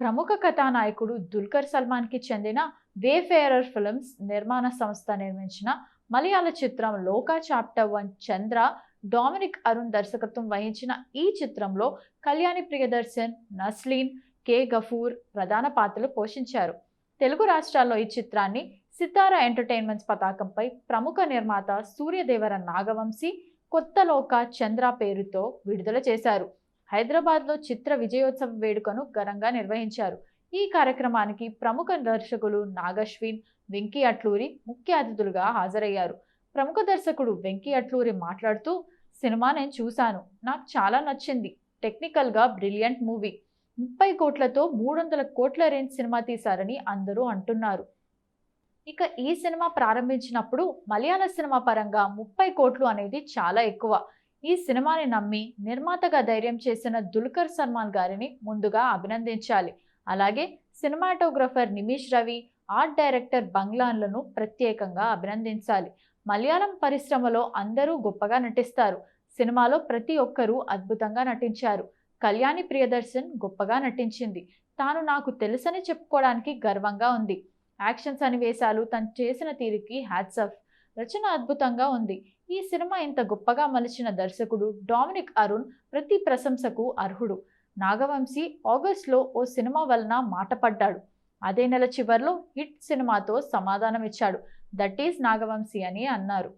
ప్రముఖ కథానాయకుడు దుల్కర్ సల్మాన్కి చెందిన వేఫేరర్ ఫిల్మ్స్ నిర్మాణ సంస్థ నిర్మించిన మలయాళ చిత్రం లోకా చాప్టర్ 1 చంద్ర డామినిక్ అరుణ్ దర్శకత్వం వహించిన ఈ చిత్రంలో కళ్యాణి ప్రియదర్శన్, నస్లీన్, కే గఫూర్ ప్రధాన పాత్రలు పోషించారు. తెలుగు రాష్ట్రాల్లో ఈ చిత్రాన్ని సితారా ఎంటర్టైన్మెంట్స్ పతాకంపై ప్రముఖ నిర్మాత సూర్యదేవర నాగవంశీ కొత్త లోక చంద్ర పేరుతో విడుదల చేశారు. హైదరాబాద్లో చిత్ర విజయోత్సవ వేడుకను ఘనంగా నిర్వహించారు. ఈ కార్యక్రమానికి ప్రముఖ దర్శకులు నాగశ్విన్, వెంకీ అట్లూరి ముఖ్య అతిథులుగా హాజరయ్యారు. ప్రముఖ దర్శకుడు వెంకీ అట్లూరి మాట్లాడుతూ, సినిమా నేను చూశాను, నాకు చాలా నచ్చింది. టెక్నికల్గా బ్రిలియంట్ మూవీ. 30 కోట్లతో 300 కోట్ల రేంజ్ సినిమా తీశారని అందరూ అంటున్నారు. ఇక ఈ సినిమా ప్రారంభించినప్పుడు మలయాళ సినిమా పరంగా 30 కోట్లు అనేది చాలా ఎక్కువ. ఈ సినిమాని నమ్మి నిర్మాతగా ధైర్యం చేసిన దుల్కర్ సల్మాన్ గారిని ముందుగా అభినందించాలి. అలాగే cinematographer Nimish Ravi, art director బంగ్లాన్లను ప్రత్యేకంగా అభినందించాలి. మలయాళం పరిశ్రమలో అందరూ గొప్పగా నటిస్తారు. సినిమాలో ప్రతి ఒక్కరూ అద్భుతంగా నటించారు. కళ్యాణి ప్రియదర్శన్ గొప్పగా నటించింది. తాను నాకు తెలుసని చెప్పుకోవడానికి గర్వంగా ఉంది. యాక్షన్ సన్నివేశాలు తను చేసిన తీరుకి హ్యాట్స్ ఆఫ్. రచన అద్భుతంగా ఉంది. ఈ సినిమా ఇంత గొప్పగా మలిచిన దర్శకుడు డామినిక్ అరుణ్ ప్రతి ప్రశంసకు అర్హుడు. నాగవంశీ ఆగస్టులో ఓ సినిమా వలన మాట పడ్డాడు. అదే నెల చివర్లో హిట్ సినిమాతో సమాధానం ఇచ్చాడు. దట్ ఈస్ నాగవంశీ అని అన్నారు.